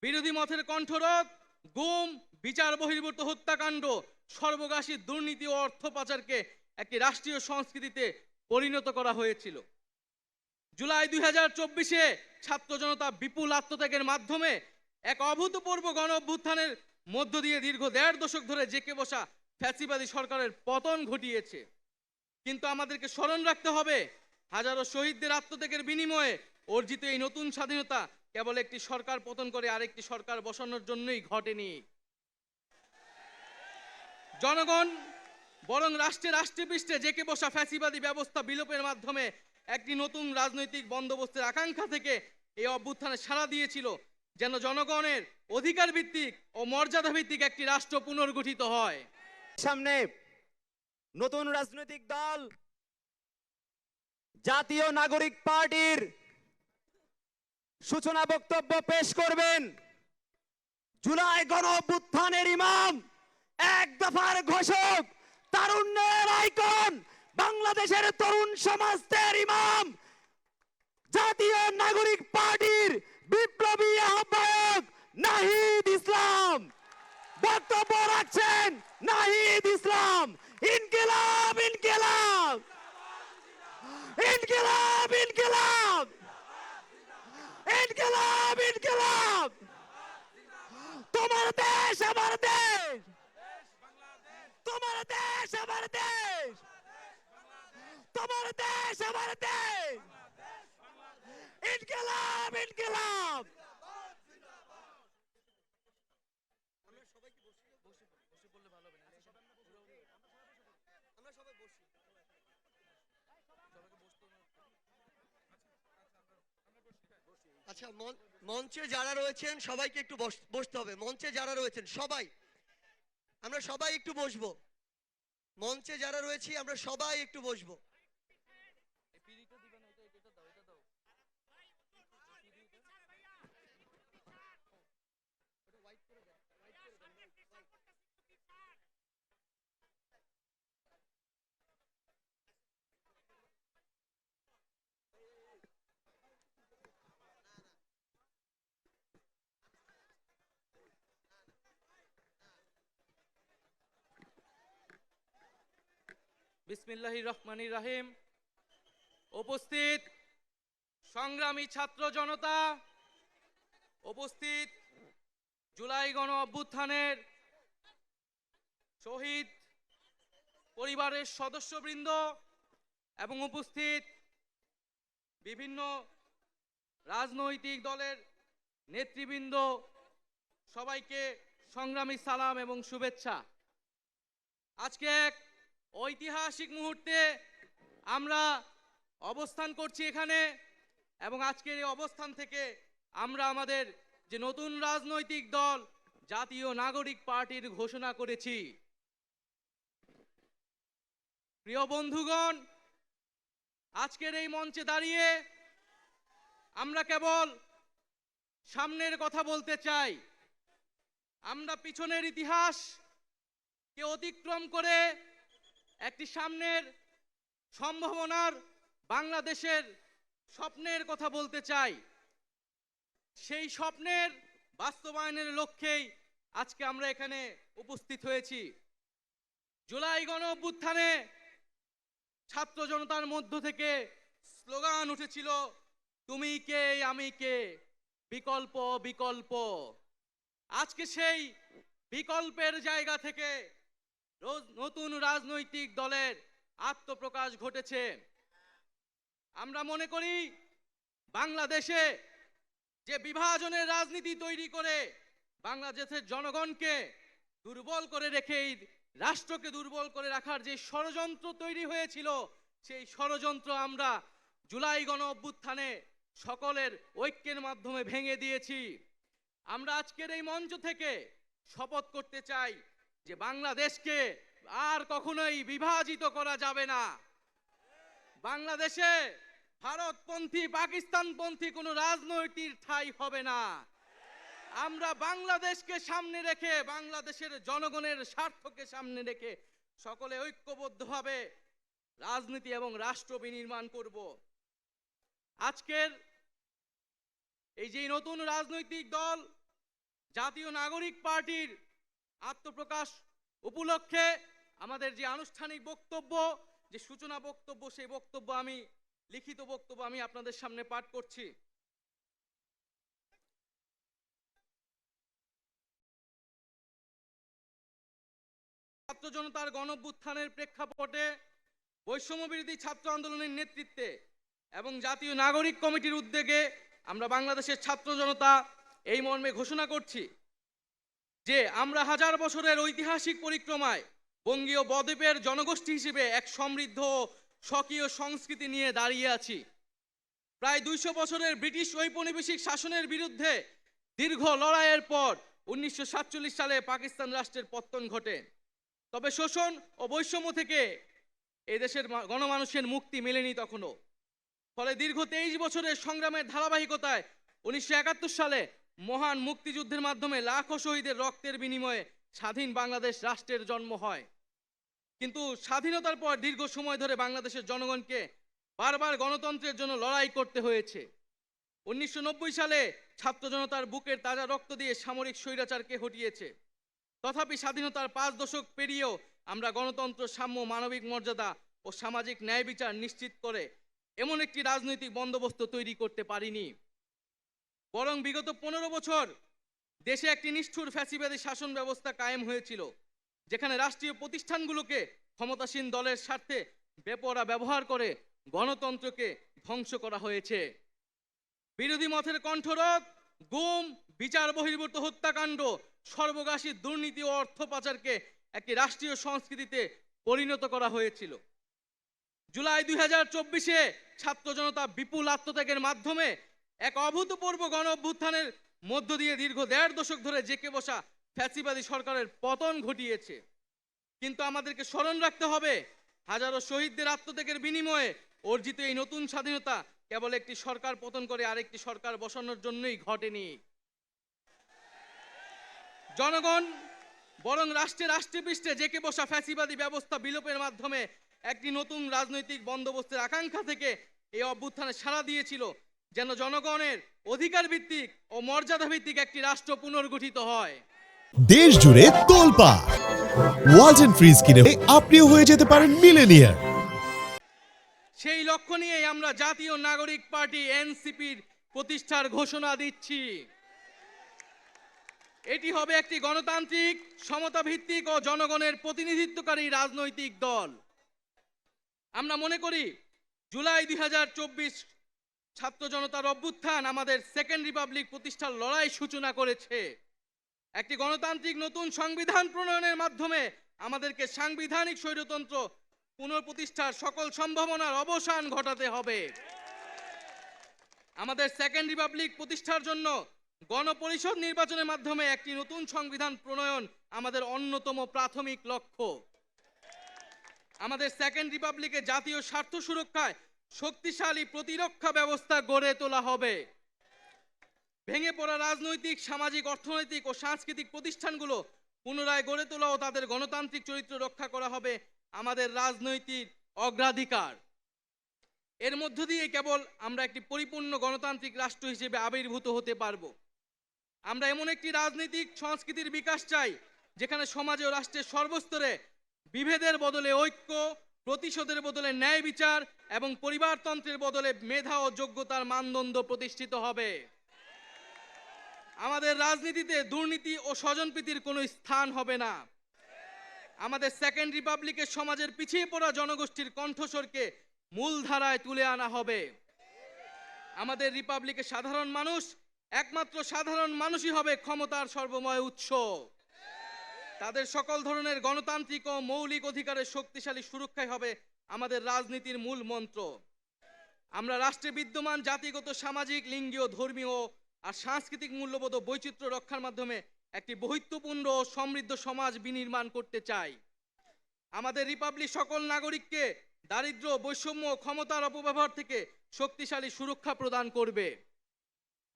বিরোধী মতের কণ্ঠরোধ, গুম, বিচার বহির্ভূত হত্যাকাণ্ড, সর্বগ্রাসী দুর্নীতি ও অর্থ পাচারকে একটি রাষ্ট্রীয় সংস্কৃতিতে পরিণত করা হয়েছিল। জুলাই 2024-এ ছাত্র জনতা বিপুল আত্মত্যাগের মাধ্যমে এক অভূতপূর্ব গণ অভ্যুত্থানের মধ্য দিয়ে দীর্ঘ 1.5 দশক ধরে জেঁকে বসা ফ্যাসিবাদী সরকারের পতন ঘটিয়েছে। কিন্তু আমাদেরকে স্মরণ রাখতে হবে, হাজারো শহীদদের আত্মত্যাগের বিনিময়ে অর্জিত এই নতুন স্বাধীনতা কেবল একটি সরকার পতন করে আরেকটি সরকার বসানোর জন্যই ঘটেনি। জনগণ বরং রাষ্ট্রে পৃষ্ঠে জেঁকে বসা ফ্যাসিবাদী ব্যবস্থা বিলোপের মাধ্যমে একটি নতুন রাজনৈতিক বন্দোবস্তের আকাঙ্ক্ষা থেকে এই অভ্যুত্থানে সাড়া দিয়েছিল, যেন জনগণের অধিকার ভিত্তিক ও মর্যাদা ভিত্তিক একটি রাষ্ট্র পুনর্গঠিত হয়। সামনে নতুন রাজনৈতিক দল জাতীয় নাগরিক পার্টির সূচনা বক্তব্য পেশ করবেন। জুলাই গণ অভ্যুত্থানের ইমাম, এক দফার ঘোষক, তারুণ্যের আইকন, বাংলাদেশের তরুণ সমাজের ইমাম, জাতীয় নাগরিক পার্টির বিপ্লবী আহ্বায়ক নাহিদ ইসলাম বক্তব্য রাখছেন। নাহিদ ইসলাম, ইনকিলাব ইনকিলাব ইনকিলাব ইনকিলাব ইনকিলাব ইনকিলাব। তোমার দেশ আমার দেশ, তোমার দেশ আমার দেশ, তোমার দেশ আমার দেশ। ইনকিলাব ইনকিলাব। আচ্ছা, মঞ্চে যারা রয়েছেন সবাইকে একটু বসতে হবে। মঞ্চে যারা রয়েছেন সবাই, আমরা সবাই একটু বসবো। মঞ্চে যারা রয়েছি আমরা সবাই একটু বসবো। বিসমিল্লাহির রহমানির রহিম। উপস্থিত সংগ্রামী ছাত্র জনতা, উপস্থিত জুলাই গণ অভ্যুত্থানের শহীদ পরিবারের সদস্যবৃন্দ এবং উপস্থিত বিভিন্ন রাজনৈতিক দলের নেতৃবৃন্দ, সবাইকে সংগ্রামী সালাম এবং শুভেচ্ছা। আজকে এক ঐতিহাসিক মুহূর্তে আমরা অবস্থান করছি এখানে, এবং আজকের এই অবস্থান থেকে আমরা আমাদের যে নতুন রাজনৈতিক দল জাতীয় নাগরিক পার্টির ঘোষণা করেছি। প্রিয় বন্ধুগণ, আজকের এই মঞ্চে দাঁড়িয়ে আমরা কেবল সামনের কথা বলতে চাই। আমরা পিছনের ইতিহাসকে অতিক্রম করে একটি সামনের সম্ভাবনার বাংলাদেশের স্বপ্নের কথা বলতে চাই। সেই স্বপ্নের বাস্তবায়নের লক্ষ্যেই আজকে আমরা এখানে উপস্থিত হয়েছি। জুলাই গণ অভ্যুত্থানে ছাত্র জনতার মধ্য থেকে স্লোগান উঠেছিল, তুমি কে আমি কে, বিকল্প বিকল্প। আজকে সেই বিকল্পের জায়গা থেকে নতুন রাজনৈতিক দলের আত্মপ্রকাশ ঘটেছে। আমরা মনে করি বাংলাদেশে যে বিভাজনের রাজনীতি তৈরি করে বাংলাদেশের জনগণকে দুর্বল করে রেখে রাষ্ট্রকে দুর্বল করে রাখার যে ষড়যন্ত্র তৈরি হয়েছিল, সেই ষড়যন্ত্র আমরা জুলাই গণ অভ্যুত্থানে সকলের ঐক্যের মাধ্যমে ভেঙে দিয়েছি। আমরা আজকের এই মঞ্চ থেকে শপথ করতে চাই যে বাংলাদেশকে আর কখনোই বিভাজিত করা যাবে না। বাংলাদেশে ভারতপন্থী পাকিস্তানপন্থী কোনো রাজনৈতিক ঠাঁই হবে না। আমরা বাংলাদেশকে সামনে রেখে, বাংলাদেশের জনগণের স্বার্থকে সামনে রেখে সকলে ঐক্যবদ্ধভাবে রাজনীতি এবং রাষ্ট্র বিনির্মাণ করব। আজকের এই যে নতুন রাজনৈতিক দল জাতীয় নাগরিক পার্টির আত্মপ্রকাশ উপলক্ষে আমাদের যে আনুষ্ঠানিক বক্তব্য, যে সূচনা বক্তব্য, সেই বক্তব্য লিখিত বক্তব্য আমি আপনাদের সামনে পাঠ করছি। ছাত্র জনতার গণঅভ্যুত্থানের প্রেক্ষাপটে বৈষম্যবিরোধী ছাত্র আন্দোলনের নেতৃত্বে এবং জাতীয় নাগরিক কমিটির উদ্যোগে আমরা বাংলাদেশের ছাত্র জনতা এই মর্মে ঘোষণা করছি যে আমরা হাজার বছরের ঐতিহাসিক পরিক্রমায় বঙ্গীয় বদ্বীপের জনগোষ্ঠী হিসেবে এক সমৃদ্ধ স্বকীয় সংস্কৃতি নিয়ে দাঁড়িয়ে আছি। প্রায় 200 বছরের ব্রিটিশ ঔপনিবেশিক শাসনের বিরুদ্ধে দীর্ঘ লড়াইয়ের পর 1947 সালে পাকিস্তান রাষ্ট্রের পতন ঘটে। তবে শোষণ ও বৈষম্য থেকে এই দেশের গণমানুষের মুক্তি মেলেনি তখনও। ফলে দীর্ঘ 23 বছরের সংগ্রামের ধারাবাহিকতায় 1971 সালে মহান মুক্তিযুদ্ধের মাধ্যমে লাখো শহীদের রক্তের বিনিময়ে স্বাধীন বাংলাদেশ রাষ্ট্রের জন্ম হয়। কিন্তু স্বাধীনতার পর দীর্ঘ সময় ধরে বাংলাদেশের জনগণকে বারবার গণতন্ত্রের জন্য লড়াই করতে হয়েছে। 1990 সালে ছাত্র জনতার বুকের তাজা রক্ত দিয়ে সামরিক স্বৈরাচারকে হটিয়েছে। তথাপি স্বাধীনতার 5 দশক পেরিয়েও আমরা গণতন্ত্র, সাম্য, মানবিক মর্যাদা ও সামাজিক ন্যায় বিচার নিশ্চিত করে এমন একটি রাজনৈতিক বন্দোবস্ত তৈরি করতে পারিনি। বরং বিগত 15 বছর দেশে একটি নিষ্ঠুর ফ্যাসিবাদী শাসন ব্যবস্থা কায়েম হয়েছিল, যেখানে রাষ্ট্রীয় প্রতিষ্ঠানগুলোকে ক্ষমতাসীন দলের স্বার্থে বেপরোয়া ব্যবহার করে গণতন্ত্রকে ধ্বংস করা হয়েছে। বিরোধী মতের কণ্ঠরোধ, গুম, বিচার বহির্ভূত হত্যাকাণ্ড, সর্বগ্রাসী দুর্নীতি ও অর্থ পাচারকে একটি রাষ্ট্রীয় সংস্কৃতিতে পরিণত করা হয়েছিল। জুলাই 2024-এ ছাত্র জনতা বিপুল আত্মত্যাগের মাধ্যমে এক অভূতপূর্ব গণ অভ্যুত্থানের মধ্য দিয়ে দীর্ঘ 1.5 দশক ধরে জেঁকে বসা ফ্যাসিবাদী সরকারের পতন ঘটিয়েছে। কিন্তু আমাদেরকে স্মরণ রাখতে হবে, হাজারো শহীদদের আত্মত্যাগের বিনিময়ে অর্জিত এই নতুন স্বাধীনতা কেবল একটি সরকার পতন করে আরেকটি সরকার বসানোর জন্যই ঘটেনি। জনগণ বরং রাষ্ট্রে পৃষ্ঠে জেঁকে বসা ফ্যাসিবাদী ব্যবস্থা বিলোপের মাধ্যমে একটি নতুন রাজনৈতিক বন্দোবস্তের আকাঙ্ক্ষা থেকে এই অভ্যুত্থানে সাড়া দিয়েছিল, যেন জনগণের অধিকার ভিত্তিক ও মর্যাদা ভিত্তিক একটি রাষ্ট্র পুনর্গঠিত হয়। দেশ জুড়ে তোলপাড় ওয়ালটন ফ্রিজ কিনে আপনিও হয়ে যেতে পারেন মিলেনিয়ার। সেই লক্ষ্য নিয়েই আমরা জাতীয় নাগরিক পার্টি এনসিপির প্রতিষ্ঠার ঘোষণা দিচ্ছি। এটি হবে একটি গণতান্ত্রিক, সমতা ভিত্তিক ও জনগণের প্রতিনিধিত্বকারী রাজনৈতিক দল। আমরা মনে করি জুলাই 2024 ছাত্র জনতার অভ্যুত্থান আমাদের সেকেন্ড রিপাবলিক প্রতিষ্ঠার লড়াই সূচনা করেছে। একটি গণতান্ত্রিক নতুন সংবিধান প্রণয়নের মাধ্যমে আমাদেরকে সাংবিধানিক স্বৈরতন্ত্র পুনঃপ্রতিষ্ঠার সকল সম্ভাবনার অবসান ঘটাতে হবে। আমাদের সেকেন্ড রিপাবলিক প্রতিষ্ঠার জন্য গণপরিষদ নির্বাচনের মাধ্যমে একটি নতুন সংবিধান প্রণয়ন আমাদের অন্যতম প্রাথমিক লক্ষ্য। আমাদের সেকেন্ড রিপাবলিকে জাতীয় স্বার্থ সুরক্ষায় শক্তিশালী প্রতিরক্ষা ব্যবস্থা গড়ে তোলা হবে। ভেঙে পড়া রাজনৈতিক, সামাজিক, অর্থনৈতিক ও সাংস্কৃতিক প্রতিষ্ঠানগুলো পুনরায় গড়ে তোলা ও তাদের গণতান্ত্রিক চরিত্র রক্ষা করা হবে আমাদের রাজনৈতিক অগ্রাধিকার। এর মধ্য দিয়ে কেবল আমরা একটি পরিপূর্ণ গণতান্ত্রিক রাষ্ট্র হিসেবে আবির্ভূত হতে পারব। আমরা এমন একটি রাজনৈতিক সংস্কৃতির বিকাশ চাই, যেখানে সমাজে ও রাষ্ট্রের সর্বস্তরে বিভেদের বদলে ঐক্য, প্রতিশোধের বদলে ন্যায় বিচার এবং পরিবারতন্ত্রের বদলে মেধা ও যোগ্যতার মানদণ্ড প্রতিষ্ঠিত হবে। আমাদের রাজনীতিতে দুর্নীতি ও স্বজনপ্রীতির কোনো স্থান হবে না। আমাদের সেকেন্ড রিপাবলিকের সমাজের পিছিয়ে পড়া জনগোষ্ঠীর কণ্ঠস্বরকে মূলধারায় তুলে আনা হবে। আমাদের রিপাবলিকের সাধারণ মানুষ, একমাত্র সাধারণ মানুষই হবে ক্ষমতার সর্বময় উৎস। তাদের সকল ধরনের গণতান্ত্রিক ও মৌলিক অধিকারের শক্তিশালী সুরক্ষাই হবে আমাদের রাজনীতির মূল মন্ত্র। আমরা রাষ্ট্রে বিদ্যমান জাতিগত, সামাজিক, লিঙ্গীয়, ধর্মীয় আর সাংস্কৃতিক মূল্যবোধ ও বৈচিত্র্য রক্ষার মাধ্যমে একটি বৈচিত্র্যপূর্ণ ও সমৃদ্ধ সমাজ বিনির্মাণ করতে চাই। আমাদের রিপাবলিক সকল নাগরিককে দারিদ্র্য, বৈষম্য, ক্ষমতার অপব্যবহার থেকে শক্তিশালী সুরক্ষা প্রদান করবে।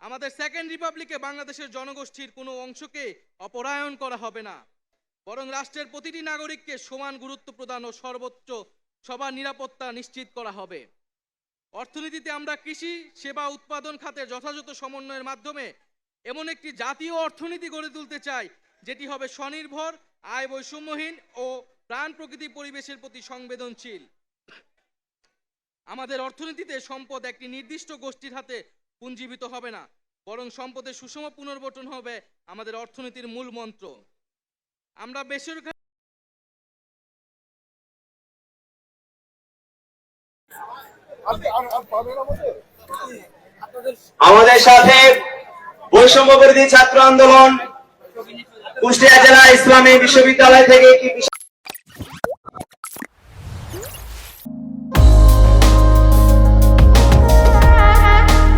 আমাদের সেকেন্ড রিপাবলিকে বাংলাদেশের জনগোষ্ঠীর কোনো অংশকে অপরায়ণ করা হবে না, বরং রাষ্ট্রের প্রতিটি নাগরিককে সমান গুরুত্ব প্রদান ও সর্বোচ্চ সবার নিরাপত্তা নিশ্চিত করা হবে। অর্থনীতিতে আমরা কৃষি, সেবা, উৎপাদন খাতের যথাযথ সমন্বয়ের মাধ্যমে এমন একটি জাতীয় অর্থনীতি গড়ে তুলতে চাই যেটি হবে স্বনির্ভর, আয় বৈষম্যহীন ও প্রাণ প্রকৃতি পরিবেশের প্রতি সংবেদনশীল। আমাদের অর্থনীতিতে সম্পদ একটি নির্দিষ্ট গোষ্ঠীর হাতে পুঞ্জীবিত হবে না, বরং সম্পদের সুষম পুনর্বণ্টন হবে আমাদের অর্থনীতির মূল মন্ত্র। আমরা বেসরকারি আমাদের সাথে বৈষম্য বিরোধী ছাত্র আন্দোলন কুষ্টিয়া জেলা ইসলামী বিশ্ববিদ্যালয় থেকে